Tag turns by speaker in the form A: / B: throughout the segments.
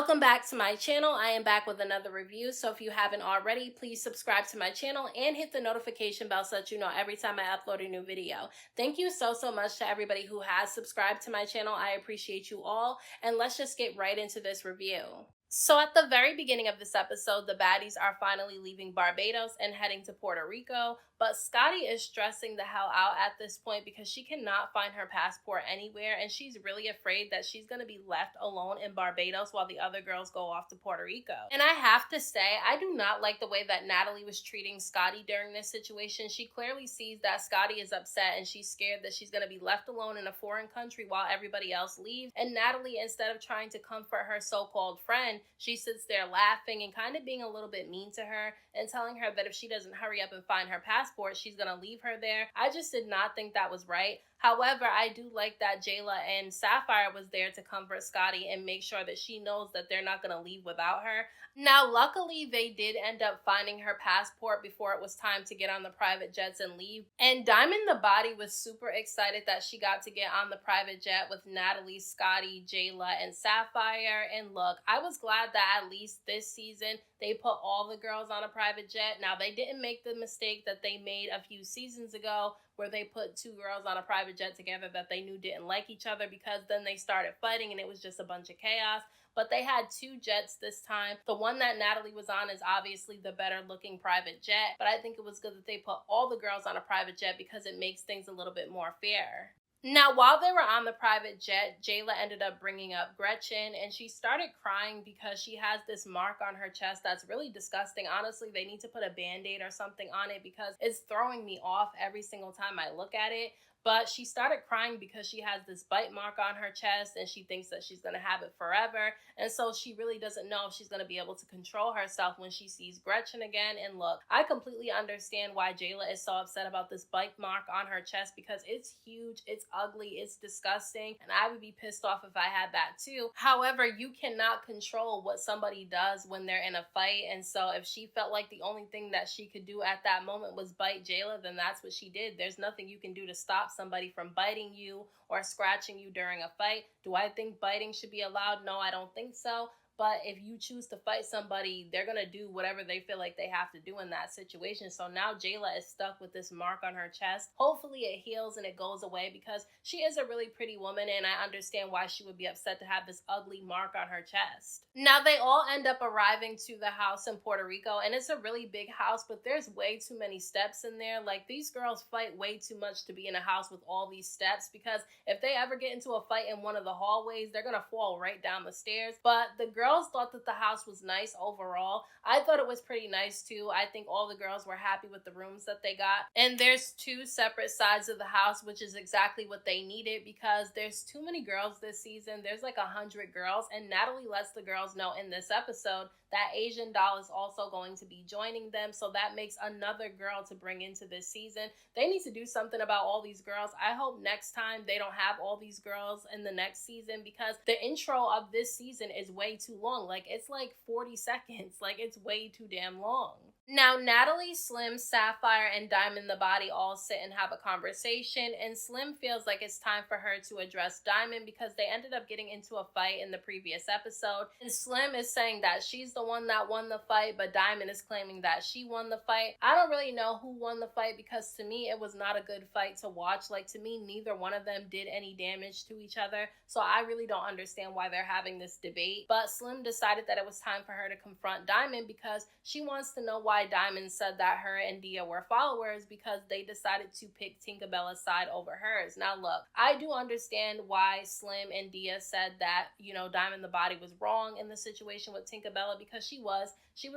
A: Welcome back to my channel. I am back with another review, so if you haven't already, please subscribe to my channel and hit the notification bell so that you know every time I upload a new video. Thank you so much to everybody who has subscribed to my channel. I appreciate you all, and let's just get right into this review. So at the very beginning of this episode, the baddies are finally leaving Barbados and heading to Puerto Rico, but Scotty is stressing the hell out at this point because she cannot find her passport anywhere, and she's really afraid that she's going to be left alone in Barbados while the other girls go off to Puerto Rico. And I have to say, I do not like the way that Natalie was treating Scotty during this situation. She clearly sees that Scotty is upset and she's scared that she's going to be left alone in a foreign country while everybody else leaves, and Natalie, instead of trying to comfort her so-called friend, she sits there laughing and kind of being a little bit mean to her and telling her that if she doesn't hurry up and find her passport, she's going to leave her there. I just did not think that was right. However, I do like that Jayla and Sapphire was there to comfort Scotty and make sure that she knows that they're not going to leave without her. Now, luckily, they did end up finding her passport before it was time to get on the private jets and leave. And Diamond the Body was super excited that she got to get on the private jet with Natalie, Scotty, Jayla, and Sapphire. And look, I was glad that at least this season, they put all the girls on a private jet. Now, they didn't make the mistake that they made a few seasons ago where they put two girls on a private jet together that they knew didn't like each other, because then they started fighting and it was just a bunch of chaos. But they had two jets this time. The one that Natalie was on is obviously the better looking private jet, but I think it was good that they put all the girls on a private jet because it makes things a little bit more fair. Now, while they were on the private jet, Jayla ended up bringing up Gretchen, and she started crying because she has this mark on her chest that's really disgusting. Honestly, they need to put a Band-Aid or something on it because it's throwing me off every single time I look at it. But she started crying because she has this bite mark on her chest and she thinks that she's going to have it forever. And so she really doesn't know if she's going to be able to control herself when she sees Gretchen again. And look, I completely understand why Jayla is so upset about this bite mark on her chest because it's huge, it's ugly, it's disgusting, and I would be pissed off if I had that too. However, you cannot control what somebody does when they're in a fight. And so if she felt like the only thing that she could do at that moment was bite Jayla, then that's what she did. There's nothing you can do to stop somebody from biting you or scratching you during a fight. Do I think biting should be allowed? No, I don't think so. But if you choose to fight somebody, they're going to do whatever they feel like they have to do in that situation. So now Jayla is stuck with this mark on her chest. Hopefully it heals and it goes away because she is a really pretty woman, and I understand why she would be upset to have this ugly mark on her chest. Now they all end up arriving to the house in Puerto Rico, and it's a really big house, but there's way too many steps in there. Like, these girls fight way too much to be in a house with all these steps, because if they ever get into a fight in one of the hallways, they're going to fall right down the stairs. But the girls thought that the house was nice overall. I thought it was pretty nice too. I think all the girls were happy with the rooms that they got. And there's two separate sides of the house, which is exactly what they needed because there's too many girls this season. There's like 100 girls, and Natalie lets the girls know in this episode that Asian doll is also going to be joining them. So that makes another girl to bring into this season. They need to do something about all these girls. I hope next time they don't have all these girls in the next season, because the intro of this season is way too long. Like, it's like 40 seconds. Like, it's way too damn long. Now, Natalie, Slim, Sapphire, and Diamond the Body all sit and have a conversation, and Slim feels like it's time for her to address Diamond because they ended up getting into a fight in the previous episode. And Slim is saying that she's the one that won the fight, but Diamond is claiming that she won the fight. I don't really know who won the fight because to me, it was not a good fight to watch. Like, to me, neither one of them did any damage to each other. So I really don't understand why they're having this debate. But Slim decided that it was time for her to confront Diamond because she wants to know why Diamond said that her and Dia were followers, because they decided to pick Tinkabella's side over hers. Now look, I do understand why Slim and Dia said that, you know, Diamond the Body was wrong in the situation with Tinkabella, because she was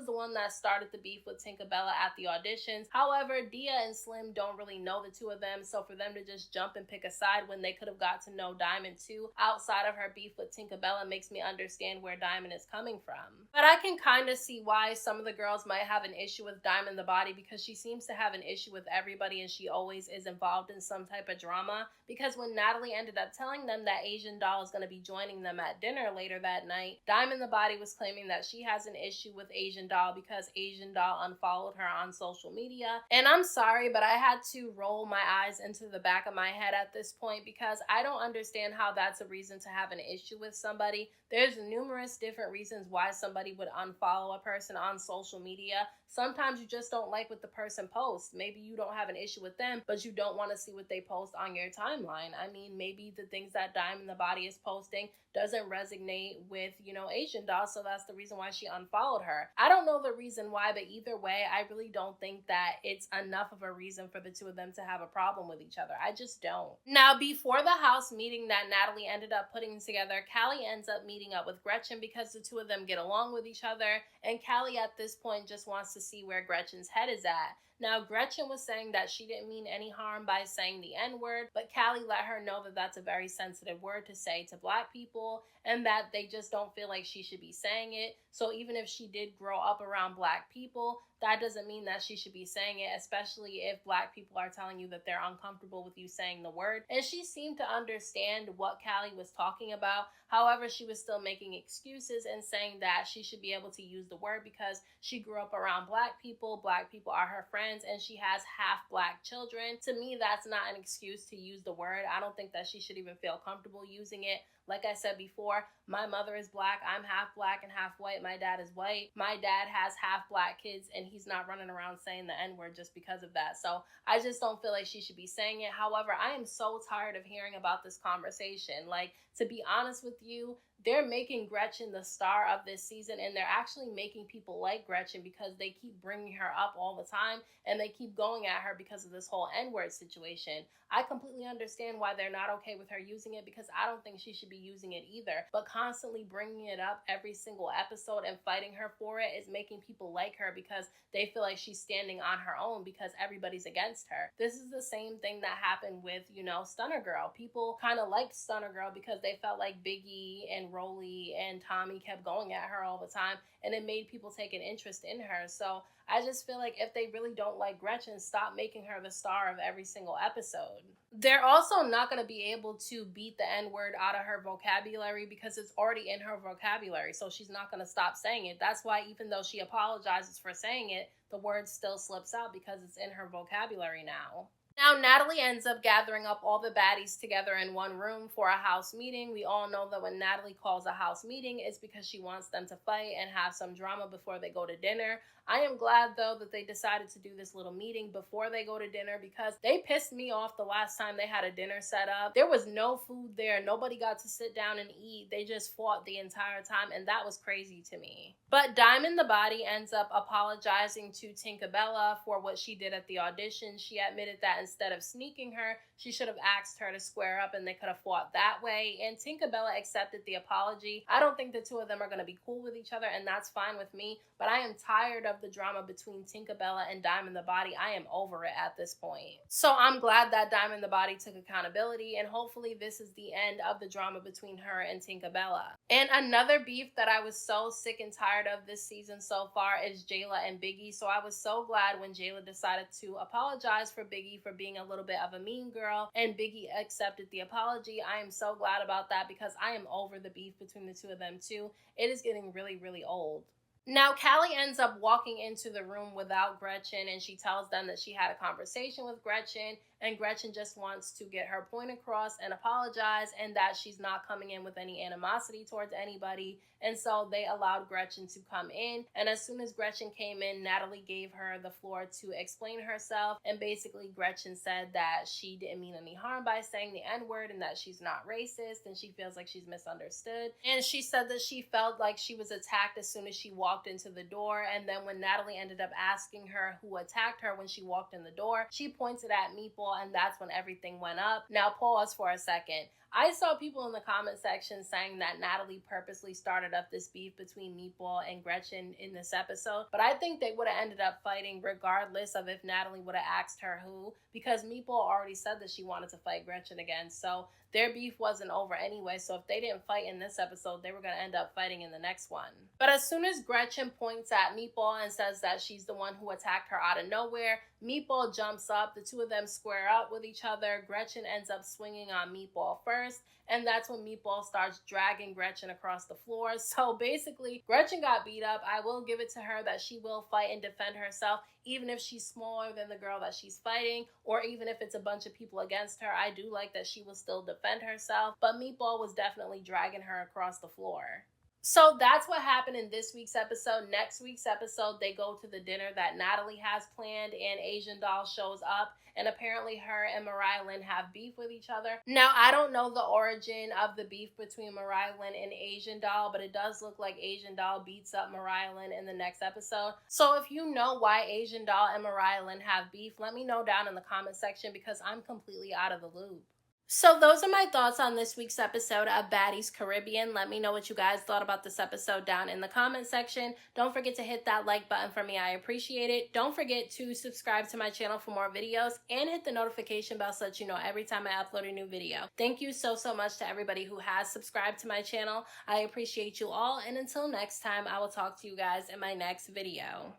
A: the one that started the beef with Tinkabella at the auditions. However, Dia and Slim don't really know the two of them, so for them to just jump and pick a side when they could have got to know Diamond too outside of her beef with Tinkabella makes me understand where Diamond is coming from. But I can kind of see why some of the girls might have an issue issue with Diamond the Body because she seems to have an issue with everybody and she always is involved in some type of drama. Because when Natalie ended up telling them that Asian Doll is going to be joining them at dinner later that night, Diamond the Body was claiming that she has an issue with Asian Doll because Asian Doll unfollowed her on social media. And I'm sorry, but I had to roll my eyes into the back of my head at this point because I don't understand how that's a reason to have an issue with somebody. There's numerous different reasons why somebody would unfollow a person on social media. Sometimes you just don't like what the person posts. Maybe you don't have an issue with them, but you don't want to see what they post on your timeline. I mean, maybe the things that Diamond the Body is posting doesn't resonate with, Asian Doll, so that's the reason why she unfollowed her. I don't know the reason why, but either way, I really don't think that it's enough of a reason for the two of them to have a problem with each other. I just don't. Now, before the house meeting that Natalie ended up putting together, Callie ends up meeting up with Gretchen because the two of them get along with each other, and Callie at this point just wants to see where Gretchen's head is at. Now, Gretchen was saying that she didn't mean any harm by saying the N-word, but Callie let her know that that's a very sensitive word to say to Black people and that they just don't feel like she should be saying it. So even if she did grow up around Black people, that doesn't mean that she should be saying it, especially if Black people are telling you that they're uncomfortable with you saying the word. And she seemed to understand what Callie was talking about. However, she was still making excuses and saying that she should be able to use the word because she grew up around Black people are her friends, and she has half Black children. To me, that's not an excuse to use the word. I don't think that she should even feel comfortable using it. Like I said before, my mother is Black. I'm half Black and half white. My dad is white. My dad has half Black kids, and he's not running around saying the N-word just because of that. So I just don't feel like she should be saying it. However, I am so tired of hearing about this conversation. Like, to be honest with you, they're making Gretchen the star of this season, and they're actually making people like Gretchen because they keep bringing her up all the time, and they keep going at her because of this whole N-word situation. I completely understand why they're not okay with her using it because I don't think she should be using it either. But constantly bringing it up every single episode and fighting her for it is making people like her because they feel like she's standing on her own because everybody's against her. This is the same thing that happened with, Stunner Girl. People kind of liked Stunner Girl because they felt like Biggie and Rolly and Tommy kept going at her all the time, and it made people take an interest in her. So I just feel like if they really don't like Gretchen, stop making her the star of every single episode. They're also not going to be able to beat the N-word out of her vocabulary because it's already in her vocabulary, so she's not going to stop saying it. That's why even though she apologizes for saying it, the word still slips out because it's in her vocabulary now. Now, Natalie ends up gathering up all the baddies together in one room for a house meeting. We all know that when Natalie calls a house meeting, it's because she wants them to fight and have some drama before they go to dinner. I am glad, though, that they decided to do this little meeting before they go to dinner because they pissed me off the last time they had a dinner set up. There was no food there. Nobody got to sit down and eat. They just fought the entire time, and that was crazy to me. But Diamond the Body ends up apologizing to Tinkerbella for what she did at the audition. She admitted that instead of sneaking her, she should have asked her to square up and they could have fought that way. And Tinkerbella accepted the apology. I don't think the two of them are going to be cool with each other, and that's fine with me. But I am tired of the drama between Tinkerbella and Diamond the Body. I am over it at this point. So I'm glad that Diamond the Body took accountability, and hopefully this is the end of the drama between her and Tinkerbella. And another beef that I was so sick and tired of this season so far is Jayla and Biggie. So I was so glad when Jayla decided to apologize for Biggie for being a little bit of a mean girl, and Biggie accepted the apology. I am so glad about that because I am over the beef between the two of them too. It is getting really, really old. Now, Callie ends up walking into the room without Gretchen, and she tells them that she had a conversation with Gretchen, and Gretchen just wants to get her point across and apologize, and that she's not coming in with any animosity towards anybody. And so they allowed Gretchen to come in, and as soon as Gretchen came in, Natalie gave her the floor to explain herself, and basically Gretchen said that she didn't mean any harm by saying the N-word and that she's not racist, and she feels like she's misunderstood. And she said that she felt like she was attacked as soon as she walked into the door, and then when Natalie ended up asking her who attacked her when she walked in the door, she pointed at Meatball, and that's when everything went up. Now pause for a second. I saw people in the comment section saying that Natalie purposely started up this beef between Meatball and Gretchen in this episode, but I think they would have ended up fighting regardless of if Natalie would have asked her who, because Meatball already said that she wanted to fight Gretchen again, so their beef wasn't over anyway, so if they didn't fight in this episode, they were going to end up fighting in the next one. But as soon as Gretchen points at Meatball and says that she's the one who attacked her out of nowhere, Meatball jumps up, the two of them square up with each other, Gretchen ends up swinging on Meatball first, and that's when Meatball starts dragging Gretchen across the floor. So basically, Gretchen got beat up. I will give it to her that she will fight and defend herself, even if she's smaller than the girl that she's fighting, or even if it's a bunch of people against her. I do like that she will still defend herself, but Meatball was definitely dragging her across the floor. So that's what happened in this week's episode. Next week's episode, they go to the dinner that Natalie has planned, and Asian Doll shows up, and apparently her and Mariah Lynn have beef with each other. Now, I don't know the origin of the beef between Mariah Lynn and Asian Doll, but it does look like Asian Doll beats up Mariah Lynn in the next episode. So if you know why Asian Doll and Mariah Lynn have beef, let me know down in the comment section, because I'm completely out of the loop. So those are my thoughts on this week's episode of Baddies Caribbean. Let me know what you guys thought about this episode down in the comment section. Don't forget to hit that like button for me. I appreciate it. Don't forget to subscribe to my channel for more videos and hit the notification bell so that you know every time I upload a new video. Thank you so much to everybody who has subscribed to my channel. I appreciate you all, and until next time, I will talk to you guys in my next video.